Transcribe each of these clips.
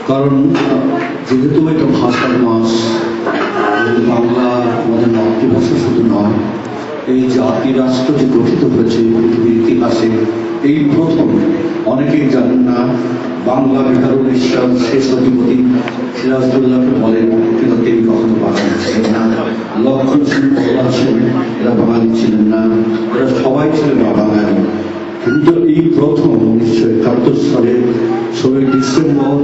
কারণ যেহেতু এটা ভাষার মাস, বাংলা আমাদের মাতৃভাষা শুধু নয়, এই জাতি রাষ্ট্র যে গঠিত হয়েছে পৃথিবীর ইতিহাসে এই প্রথম। অনেকেই জানেন না, বাংলা বিহারুল ইসলাম শেষ অধিপতি সিরাজদৌল্লাহকে বলেন, কিন্তু তিনি কখনো বাঙালি ছিলেন না। লক্ষণ সেন, প্রহ্লাদ সেন এরা বাঙালি ছিলেন না, এরা সবাই ছিলেন অবাঙালি। কিন্তু এই প্রথম 1971 সালের 16 ডিসেম্বর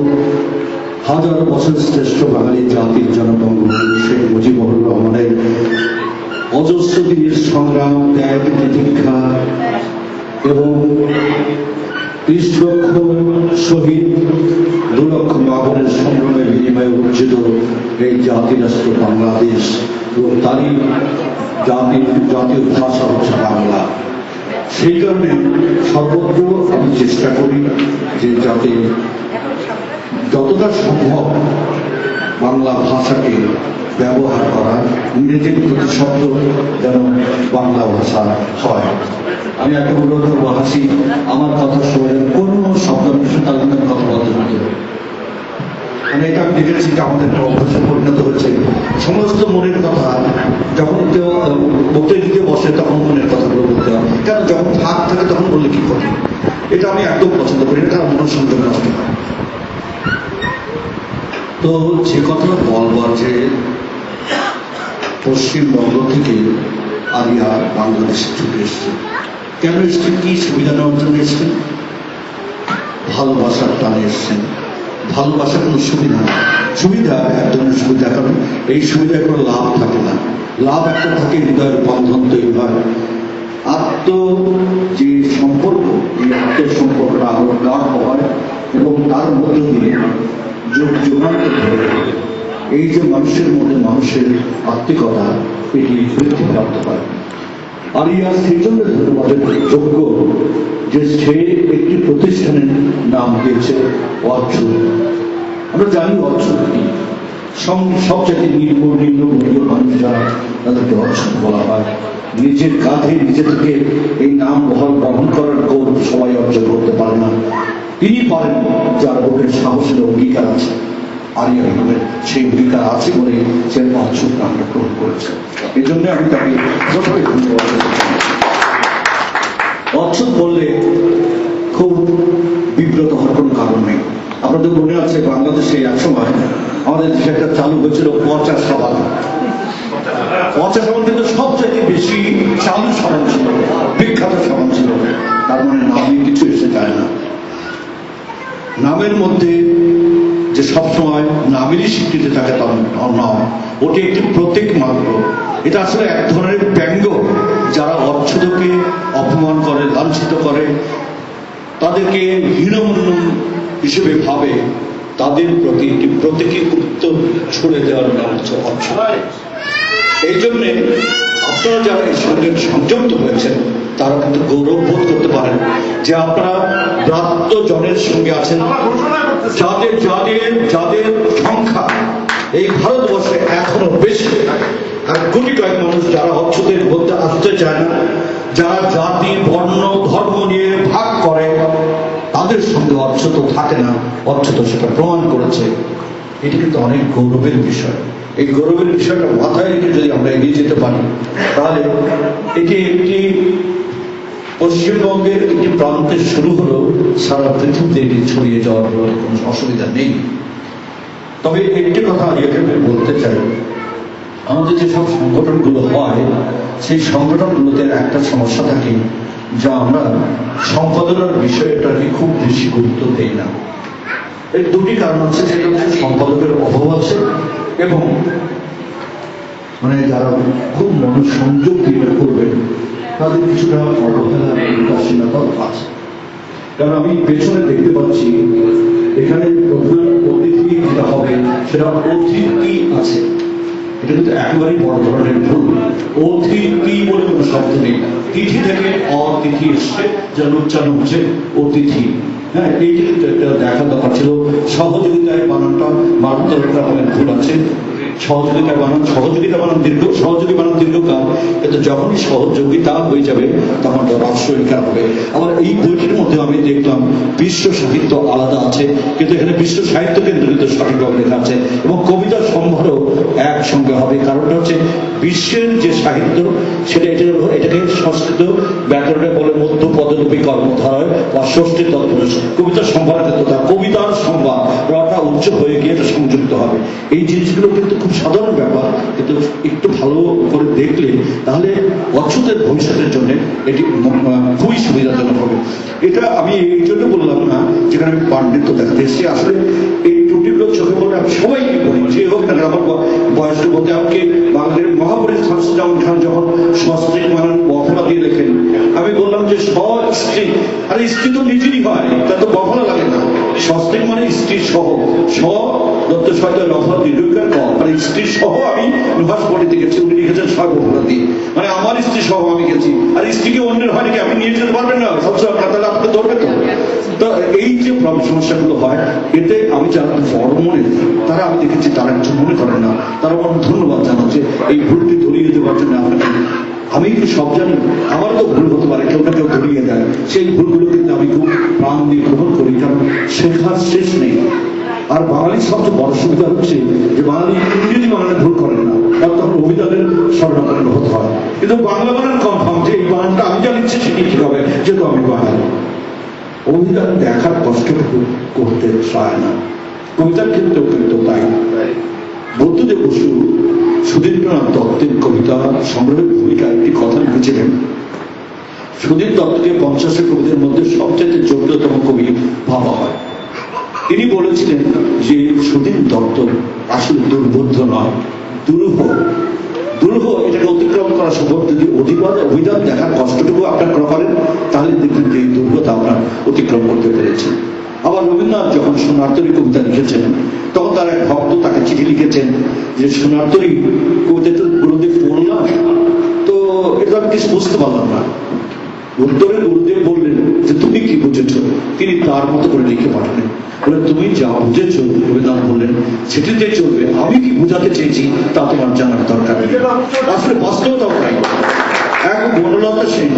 হাজার বছর শ্রেষ্ঠ বাঙালি জাতির জনবঙ্গবন্ধু শেখ মুজিবুর রহমানের অজস্র দিনের সংগ্রাম, ত্যাগ, প্রতীক্ষা এবং 30 লক্ষ শহীদ, 2 লক্ষ মা-বোনের সংগ্রামের বিনিময়ে অর্জিত এই জাতি রাষ্ট্র বাংলাদেশ এবং তারই জাতীয় ভাষা হচ্ছে বাংলা। সেই কারণে সর্বত্র আমি চেষ্টা করি যে যাতে যতটা সম্ভব বাংলা ভাষাকে ব্যবহার করা, ইংরেজির প্রতিশব্দ যেন বাংলা ভাষা হয়। আমি একটা অনুরোধ করবো, হাসি আমার কথা শুনে কোনো শব্দ তাদের কথা বলতে হতে। মানে এটা আমি দেখেছি যে আমাদের অভ্যাসে পরিণত হয়েছে। সমস্ত মনের কথা যখন কেউ বলতে দিতে বসে তখন মনের কথাগুলো বলতে হয়, কারণ যখন ফাঁক থাকে তখন বললে কি ক্ষতি। এটা আমি একদম পছন্দ করি না, কারণ মনোসংযোগ নষ্ট হয়। তো যে কথা বলবার যে পশ্চিমবঙ্গ থেকে আরিয়া বাংলাদেশে ছুটে এসছে, কেন এসছেন, কি সুবিধা নেওয়ার জন্য এসছেন? ভালোবাসার টানে এসছেন। ভালোবাসা কোনো সুবিধা না, সুবিধা এক ধরনের সুবিধা, কারণ এই সুবিধায় কোনো লাভ থাকে না। লাভ একটা থাকে, হৃদয়ের বন্ধন তৈরি হয়, যে সম্পর্ক, এই আত্মসম্পর্কটা আরো গাঢ় হয় এবং তার মধ্য দিয়ে যুগ যুগান্তর ধরে এই যে মানুষের মধ্যে মানুষের আত্মিকতা, এটি বৃদ্ধি প্রাপ্ত হয়। আরিয়া সেই জন্য ধন্যবাদের যোগ্য যে সে একটি প্রতিষ্ঠানের নাম দিয়েছে অর্চুন। আমরা জানি অর্চুন কি, সব জায়গায় নিম্নবর্গীয় মানুষ যারা, তাদেরকে অর্চুন বলা হয়। নিজের কাঁধে নিজে থেকে এই নাম বহন করার গৌরব সবাই অর্জন করতে পারে না। তিনি পারেন যার বুকের সাহসের অঙ্গীকার আছে। আরিয়া রহমানের সেই অঙ্গীকার আছে বলে সে অর্চুন নামটা গ্রহণ করেছে। এই জন্য আমি তাকে যতটাই ধন্যবাদ। অর্চুন বললে খুব বিব্রত হওয়ার কোনো কারণ নেই। আপনাদের মনে আছে বাংলাদেশে একসময় আমাদের দেশে একটা চালু হয়েছিল পচা সাবান। পচা সাবান কিন্তু সবচেয়ে বেশি চালু সাবান ছিল, বিখ্যাত সাবান ছিল। তার মানে নামে কিছু এসে যায় না। নামের মধ্যে যে সবসময় নামেরই স্বীকৃতি থাকে তার নয়, ওটি একটি প্রতীক মাত্র। এটা আসলে এক ধরনের ব্যঙ্গ। যারা অর্থকে অপমান করে, লাঞ্ছিত করে, তাদেরকে হীনমন্য হিসেবে ভাবে, তাদের প্রতি একটি প্রতীকী উত্তর ছুড়ে দেওয়ার নাম হচ্ছে অর্থ। এই জন্যে আপনারা যারা এই সঙ্গে সংযুক্ত হয়েছেন তারা কিন্তু গৌরব বোধ করতে পারেন যে আপনারা ব্রাত্য জনের সঙ্গে আছেন, যাদের যাদের যাদের সংখ্যা এই ভারতবর্ষে এখনো বেশি। আর কোটি কয়েক মানুষ যারা অর্থদের মধ্যে আসতে চায় না, যারা জাতি, বর্ণ, ধর্ম নিয়ে ভাগ করে, তাদের সঙ্গে অর্থ তো থাকে না। অর্থ তো সেটা প্রমাণ করেছে। এটি কিন্তু অনেক গৌরবের বিষয়। এই গৌরবের বিষয়টা মাথায় রেখে যদি আমরা এগিয়ে যেতে পারি, তাহলে এটি একটি পশ্চিমবঙ্গের একটি প্রান্তে শুরু হলো, সারা পৃথিবীতে এটি ছড়িয়ে যাওয়ার কোনো অসুবিধা নেই। তবে একটি কথা এখানে বলতে চাই, আমাদের যেসব সংগঠনগুলো হয়, সেই সংগঠনগুলোতে একটা সমস্যা থাকে, যা আমরা সম্পাদনার বিষয়টাকে খুব বেশি গুরুত্ব দেই না। এর দুটি কারণ আছে। সেটা হচ্ছে সম্পাদকের অভাব আছে এবং মানে যারা খুব মনোসংযোগ দিয়ে করবেন তাদের কিছুটা অবহেলা, উদাসীনতা আছে। কারণ আমি পেছনে দেখতে পাচ্ছি এখানে প্রধান অতিথি যেটা হবে সেটা অতিথি আছে। এটা কিন্তু একেবারেই বড় ধরনের ভুল। অতিথি বলে কোনো শব্দ নেই। তিথি থেকে অতিথি এসছে, যেন উচ্চারণ হচ্ছে অতিথি। হ্যাঁ, এইটি কিন্তু একটা দেখা দরকার ছিল। সহযোগিতায় বানানটা মারাত্মক রকমের ভুল আছে। সহযোগী বানান দীর্ঘকাল, কিন্তু যখনই সহযোগিতা হয়ে যাবে তখন রাষ্ট্রহিকার হবে। আবার এই বইটির মধ্যে আমি দেখলাম বিশ্ব সাহিত্য আলাদা আছে, কিন্তু এখানে বিশ্ব সাহিত্য কেন্দ্র কিন্তু সঠিকভাবে লেখা আছে, এবং কবিতার সম্ভারও একসঙ্গে হবে। কারণটা হচ্ছে বিশ্বের যে সাহিত্য এটাকে সংস্কৃত ব্যাকরণে বলে মধ্য পদরূপী কর্মধারয় বা ষষ্ঠী তৎপুরুষ। কবিতার সম্ভার ক্ষেত্রে কবিতার সম্ভার রটা উচ্চ হয়ে গিয়ে এটা সংযুক্ত হবে। এই জিনিসগুলো কিন্তু খুব সাধারণ ব্যাপার, কিন্তু একটু ভালো করে দেখলে তাহলে অচ্যুতের ভবিষ্যতের জন্য এটি খুবই সুবিধাজনক হবে। এটা আমি এই জন্য বললাম না যেখানে আমি পাণ্ডিত্য দেখাতে এসেছি, আসলে এই ত্রুটিগুলো চোখে পড়লে আমি সবাইকে বলি, যে হোক না আমার বয়স্ক বলতে আমাকে বাংলাদেশের মহাপরিচিত শামসুজ্জামান খান যখন সস্ত্রীক মানান বফলা দিয়ে লেখেন, আমি বললাম যে স্ত্রী, আরে স্ত্রী তো নিজেরই হয়, তা তো বফলা লাগে না। সস্ত্রীক মানে স্ত্রী সহ, দত্ত সাহিত্য লফলা দীর্ঘকার কম, মানে স্ত্রী সহ আমি নুহাস পড়িতে গেছি, উনি লিখেছেন ছয় বফলা দিয়ে, মানে আমার স্ত্রী সহ আমি গেছি। আর স্ত্রীকে অন্যের হয় নাকি আপনি নিয়ে যেতে পারবেন না, সবসময় আপনার তাহলে আপনাকে ধরবে তো। তো এই যে সমস্যাগুলো হয়, এতে আমি যারা বড় মনে তারা আমি দেখেছি তারা কিছু মনে করেন না, তারা আমার ধন্যবাদ জানাচ্ছে এই ভুলটি ধরিয়ে দেওয়ার জন্য আপনাকে। আমি কিন্তু সব জানি, আমার তো ভুল হতে পারে, কেউ না কেউ ধরিয়ে দেয়, সেই ভুলগুলো কিন্তু আমি খুব প্রাণ দিয়ে গ্রহণ করি, কারণ শেখার শেষ নেই। আর বাঙালির সবচেয়ে বড় সুবিধা হচ্ছে যে বাঙালি ইংরেজি বানানে ভুল করেন না, তার তখন অভিধানের স্বর্ণাপন্ন হতে হয়, কিন্তু বাংলা বানান কনফার্ম যে এই বানানটা আমি যা লিখছি সেটি ঠিক হবে, যেহেতু আমি বাঙালি। অভিধান দেখার কষ্টটুকু করতে চায় না, কবিতার ক্ষেত্রেও কিন্তু তাই। বুদ্ধদেব বসু সুধীন্দ্রনাথ দত্তের কবিতা সংগ্রহের ভূমিকা একটি কথা লিখেছিলেন। সুধীর দত্তকে 50 কবিদের মধ্যে সবচেয়ে যোগ্যতম কবি ভাবা হয়। তিনি বলেছিলেন যে সুধীর দত্ত আসলে দুর্বোধ্য নয়, দুরূহ। এটাকে অতিক্রম করা সম্ভব যদি অভিধান দেখার কষ্টটুকু আপনার করেন, তাহলে দেখবেন যে এই দুর্বলতা আপনার অতিক্রম করতে পেরেছেন। আবার রবীন্দ্রনাথ যখন সোনারতরী কবিতা লিখেছেন, তখন তার এক ভক্ত তাকে চিঠি লিখেছেন যে সোনারতরী কবিতা গুরুদেব পড়লাম, তো এটা আমি কিছু বুঝতে পারলাম না। উত্তরে গুরুদেব বললেন যে তুমি কি বুঝেছ? তিনি তার মতো করে লিখে পাঠালেন, বলে তুমি যা বুঝেছ, রবীন্দ্রনাথ বললেন সেটিতে চলবে, আমি কি বুঝাতে চেয়েছি তা তোমার জানার দরকার নেই। আসলে বাস্তবতাও নাই। এক বনলতা সেন,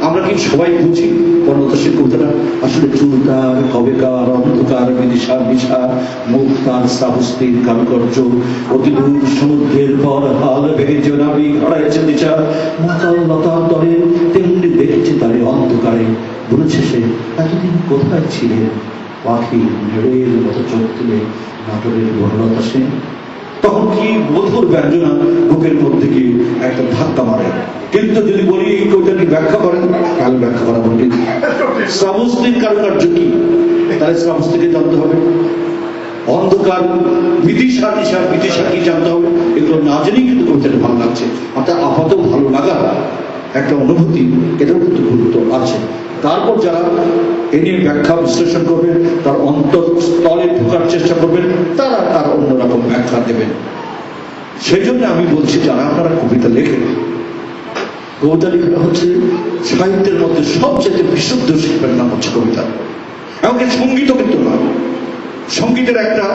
আমরা কি সবাই বুঝি বনলতা সেন কবিতাটা? আসলে চুলতার কবেকার অন্ধকার বিদিশার দিশা, মুখ তার সাহস্তির কারুকার্য, অতি দূর সমুদ্রের পর হাল ভেজে নাবিক হারাইছে দিশা, মাতাল লতার দরে তেমনি দেখেছে তারে অন্ধকারে, বলেছে সে এতদিন কোথায় ছিলেন, পাখি নেড়ের মতো চোখ তুলে নাটোরের বনলতা সেন। তখন কি মধুর ব্যঞ্জনা বুকের মধ্যে গিয়ে একটা ধাক্কা মারে। কিন্তু যদি বলি এই কবিতাটি ব্যাখ্যা করেন, তাহলে ব্যাখ্যা করা বলি শ্রাবস্তির কারুকার্য কি, তাহলে শ্রাবস্তিকে জানতে হবে। অন্ধকার বিদিশা কি জানতে হবে। এগুলো না জেনেই কিন্তু কবিতাটা ভালো লাগছে, অর্থাৎ আপাতত ভালো লাগা একটা অনুভূতি, এটাও কিন্তু গুরুত্ব আছে। তারপর যারা এ নিয়ে ব্যাখ্যা বিশ্লেষণ করবেন, তার অন্তঃস্থলে ঢোকার চেষ্টা করবেন, তারা তার অন্যরকম ব্যাখ্যা দেবেন। সেই জন্য আমি বলছি, যারা আপনারা কবিতা লেখেন, কবিতা লেখাটা হচ্ছে সাহিত্যের মধ্যে সবচেয়ে বিশুদ্ধ শিল্পের নাম হচ্ছে কবিতা। এমনকি সঙ্গীতও কিন্তু নয়, সঙ্গীতের একটা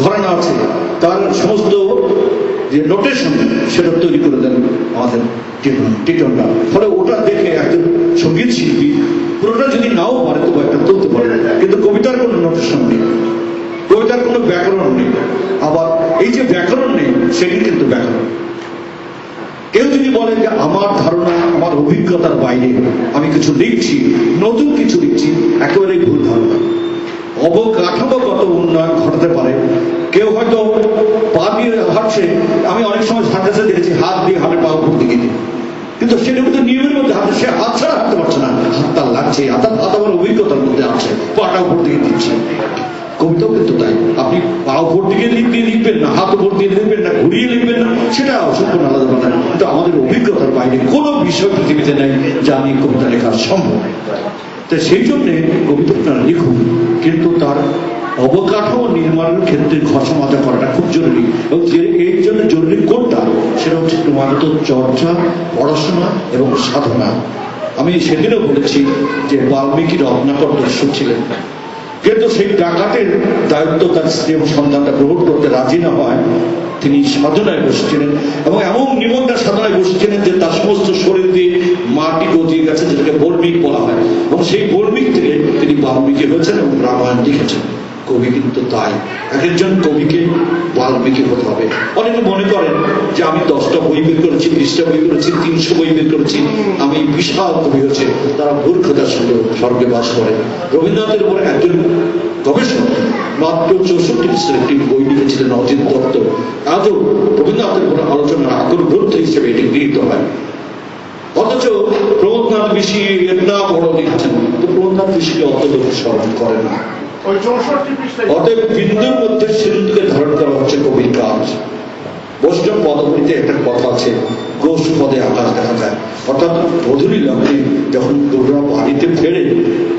ঘরানা আছে, তার সমস্ত যে নোটেশন সেটা তৈরি করে দেন আমাদের টিটনরা। ফলে ওটা দেখে একজন সঙ্গীত শিল্পী পুরোটা যদি নাও পারে তবু একটা তুলতে পারে, কিন্তু কবিতার কোনো নোটেশন নেই, কবিতার কোনো ব্যাকরণ নেই। আবার এই যে ব্যাকরণ নেই, সেটি কিন্তু ব্যাকরণ। কেউ যদি বলে যে আমার ধারণা আমার অভিজ্ঞতার বাইরে আমি কিছু লিখছি, নতুন কিছু লিখছি, একেবারেই ভুল ধারণা। অবকাঠামোগত উন্নয়ন ঘটাতে পারে। কেউ হয়তো পা দিয়ে হাঁটছে, আমি অনেক সময় হাঁটাতে দেখেছি হাত দিয়ে হাঁটে পা উপর দিকে দিয়ে, কিন্তু সেটা কিন্তু নিয়মের মধ্যে হাঁটে, সে হাত ছাড়া হাঁটতে পারছে না, হাত তার লাগছে, হাত আমার অভিজ্ঞতার মধ্যে আছে, পাটা উপর দিকে দিচ্ছে। কবিতাও কিন্তু তাই, আপনি পা উপর দিকে লিখবেন না, হাত উপর দিয়ে লিখবেন না, ঘুরিয়ে লিখবেন না, সেটা সম্পূর্ণ আলাদা কথা। কিন্তু আমাদের অভিজ্ঞতার বাইরে কোনো বিষয় পৃথিবীতে নেই যা নিয়ে কবিতা লেখা সম্ভব। তাই সেই জন্যে কবিতা আপনারা লিখুন, কিন্তু তার অবকাঠামো নির্মাণের ক্ষেত্রে ঘষা মাজা করাটা খুব জরুরি। এবং এই জন্য জরুরি কোনটা, সেটা হচ্ছে ক্রমাগত চর্চা, পড়াশোনা এবং সাধনা। আমি সেদিনও বলেছি যে বাল্মীকি রত্নাকর দর্শক ছিলেন, কিন্তু সেই ডাকাতের দায়িত্ব তার স্ত্রী এবং সন্তানটা গ্রহণ করতে রাজি না হয়, তিনি সাধনায় বসেছিলেন এবং এমন নিমগ্ন সাধনায় বসেছিলেন যে তার সমস্ত শরীর দিয়ে মাটি গজিয়ে গেছে, যেটাকে বর্মিক বলা হয়, এবং সেই বর্মিক থেকে তিনি বাল্মীকি হয়েছেন এবং রামায়ণ লিখেছেন। কবি কিন্তু তাই, এক একজন কবিকে বাল্মীকি হতে হবে। অনেকে মনে করেন যে আমি 10টা বই বের করেছি, 20টা বই করেছি, 300 বই বের করেছি, আমি বিশাল কবি হচ্ছে। তারা মূর্খতার সঙ্গে স্বর্গে বাস করে। রবীন্দ্রনাথের উপরে একজন গবেষক মাত্র 64 পৃষ্ঠার একটি বই লিখেছিলেন অজিত দত্ত। আজও রবীন্দ্রনাথের উপর আলোচনার আকর গ্রন্থ হিসেবে এটি গৃহীত হয়। অথচ প্রমোদনাথ ঋষি এর না বড় লিখছেন, তো প্রমোদনাথ ঋষিকে অত লোক স্মরণ করে না। অতএব বিন্দুর মধ্যে সিন্ধুকে ধারণ করা হচ্ছে কবির কাজ। বৈষ্ণব পদবলিতে একটা কথা আছে, গোষ পদে আকাশ দেখা যায়। অর্থাৎ মধুরী লগ্নে যখন গরুরা বাড়িতে ফেরে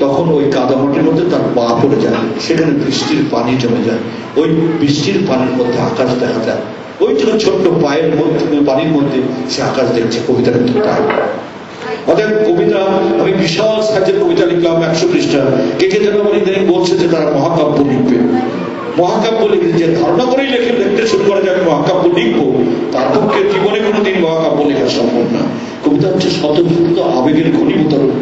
তখন ওই কাদামাটির মধ্যে তার পা পড়ে যায়, সেখানে বৃষ্টির পানি জমে যায়, ওই বৃষ্টির পানির মধ্যে আকাশ দেখা যায়। ওই জন্য ছোট্ট পায়ের মধ্যে পানির মধ্যে সে আকাশ দেখছে। কবিতা কিন্তু তাই। অতএব কবিতা, আমি বিশাল সাইজের কবিতা লিখলাম 100 পৃষ্ঠা। কে কে যেন আমার ইদানিং বলছে যে তারা মহাকাব্য লিখবে। মহাকাব্য লিখে যে ধারণা করেই লিখতে শুরু করে যে আমি মহাকাব্য লিখবো, তার পক্ষে জীবনে কোনোদিন মহাকাব্য লেখা সম্ভব না। কবিতা হচ্ছে স্বতঃস্ফূর্ত আবেগের ঘনীভূত রূপ।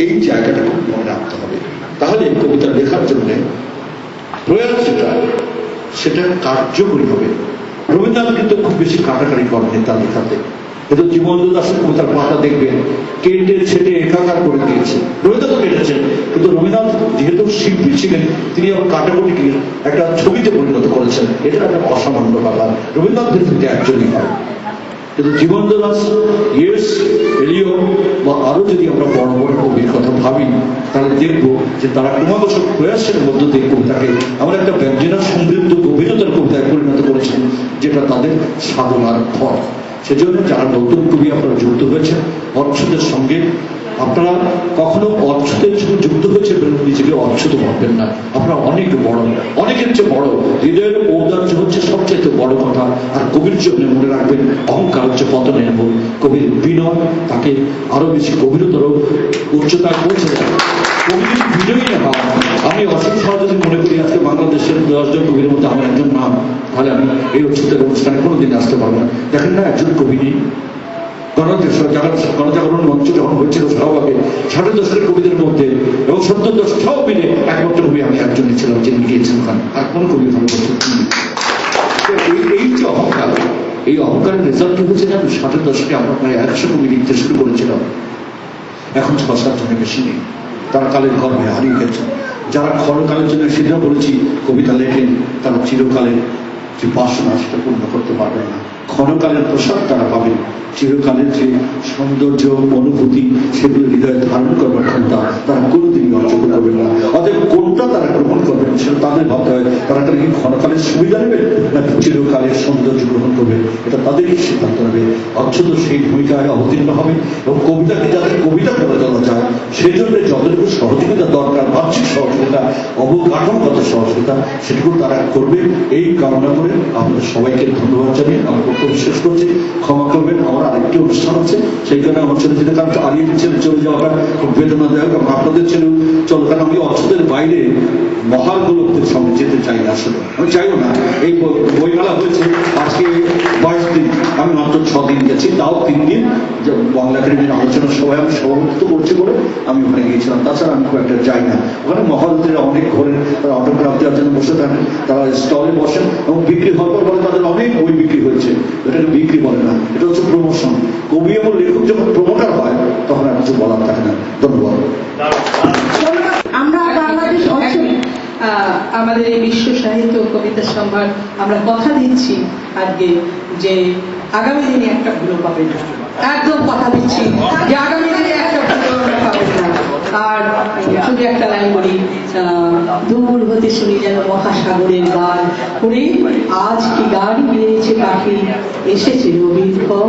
এই জায়গাটা খুব মনে রাখতে হবে। তাহলে কবিতা লেখার জন্য প্রয়াস সেটা কার্যকরী হবে। রবীন্দ্রনাথ কিন্তু খুব বেশি কাটাকাটি করেনি তার লেখাতে। কিন্তু জীবনানন্দ দাশের কবিতার পাতা দেখবেন কেটে ছেটে একাকার করে দিয়েছে। রবীন্দ্রনাথ কেটেছেন, কিন্তু রবীন্দ্রনাথ যেহেতু শিল্পী ছিলেন, তিনি আবার কাটাকুটিকে একটা ছবিতে পরিণত করেছেন। এটা একটা অসামান্য ব্যাপার। রবীন্দ্রনাথের কিন্তু একজনই হয়। কিন্তু জীবনানন্দ দাশ, ইয়েস, এলিও বা আরো যদি আমরা বড় বড় কবির কথা ভাবি, তাহলে দেখবো যে তারা ক্রমাগত প্রয়াসের মধ্য দিয়ে কবিতাকে আমরা একটা ব্যঞ্জনা সমৃদ্ধ গভীরতার কবিতায় পরিণত করেছেন, যেটা তাদের সাধনার ফল। সেজন্য যারা নতুন কবি আপনারা যুক্ত হয়েছেন অচ্ছুতের সঙ্গে, আপনারা কখনো অচ্ছুতের সঙ্গে যুক্ত হয়েছে নিজেকে অচ্ছুত ভাববেন না। আপনারা অনেক বড়, অনেকের চেয়ে বড়। হৃদয়ের ঔদার্য হচ্ছে সবচেয়ে বড় কথা। আর কবির জন্য মনে রাখবেন, অহংকার হচ্ছে পতনের মূল। কবির বিনয় তাকে আরো বেশি গভীরতর উচ্চতায় পৌঁছে যায়। কবির বিজয়ী হওয়া, আমি অসীম সহজ যদি মনে করি আজকে বাংলাদেশের 10 জন কবির মধ্যে আমার একজন নাম, তাহলে আমি এই উচ্চতার অনুষ্ঠানে কোনোদিন আসতে পারবো না। দেখেন না, একজন কবি নেই। গণজাগরণ মঞ্চ যখন হচ্ছিল শাহবাগে 60 দশকের কবিদের মধ্যে এবং 70 দশক সব মিলে একমাত্র কবি আমি একজনই ছিলাম, যিনি গিয়েছেন খান। আর কোন কবি ভালো করছেন। এই যে অহংকার, এই অহংকারের রেজাল্ট কি হয়েছে জানেন? 60 দশকে আমরা প্রায় 100 কবি লিখতে শুরু করেছিলাম, এখন 6-7 জনের বেশি নেই। তারা কালের গর্ভে হারিয়ে গেছে। যারা ক্ষণকালের জন্য সেটা বলেছি কবিতা লেখেন, তারা চিরকালের যে বাসনা সেটা পূর্ণ করতে পারবে না। ক্ষণকালের প্রসাদ তারা পাবেন, চিরকালের যে সৌন্দর্য অনুভূতি সেগুলো হৃদয়ে ধারণ করবার ক্ষমতা তারা কোনোদিনই অর্জন করবেন না। অতএব কোনটা তারা গ্রহণ করবেন সেটা তাদের ভাবতে হয়। তারা কি ক্ষণকালের সুবিধা নেবেন না চিরকালের সৌন্দর্য গ্রহণ করবেন, এটা তাদেরই সিদ্ধান্ত নেবে। অথচ সেই ভূমিকায় অবতীর্ণ হবে এবং কবিতাকে যাতে কবিতা করে তোলা যায় সেই জন্য যতটুকু সহযোগিতা দরকার, বাহ্যিক সহযোগিতা, অবকাঠামোগত সহযোগিতা, সেটুকু তারা করবে। এই কামনা করে আপনাদের সবাইকে ধন্যবাদ জানিয়ে আমার বক্তব্য শেষ করছি। ক্ষমা করবেন, আমার আরেকটি অনুষ্ঠান আছে, সেই কারণে আমার ছেলে যেতে কারণ হারিয়ে ছেড়ে চলে যাওয়াটা খুব বেদনাদায়ক। আপনাদের ছেলেও চলো, কারণ আমি অর্থদের বাইরে মহাগুলোদের সঙ্গে যেতে চাই না। আসলে আমি চাইও না। এই বইমেলা হয়েছে আজকে 22 দিন, আমি মাত্র 6 দিন গেছি, তাও 3 দিন বাংলা একাডেমির আলোচনা সভায় আমি সভাপতিত্ব করছি বলে আমি ওখানে গিয়েছিলাম। তাছাড়া আমি খুব একটা যাই না। ওখানে মহারথীরা অনেক ঘরে তারা অটোগ্রাফ দেওয়ার জন্য বসে থাকেন, তারা স্টলে বসেন এবং বিক্রি হওয়ার পর বলে তাদের অনেক বই বিক্রি হয়েছে। এটাকে বিক্রি বলে না, এটা হচ্ছে প্রমোশন। কবি এবং লেখক যখন প্রমোটার হয় তখন আর কিছু বলার থাকে না। ধন্যবাদ। আমরা বাংলাদেশ আমাদের এই বিশ্ব সাহিত্য কবিতা সম্ভার আমরা কথা দিচ্ছি আজকে যে আগামী দিনে একটা ভুলো পাবে না। একদম কথা দিচ্ছি যে আগামী দিনে একটা ভুলো পাবে না। আর শুধু একটা লাইন বলি, দূর হতে শুনি যেন মহাসাগরের গান করে, আজ কি গান গেয়েছে পাখি, এসেছে রবির ঘর।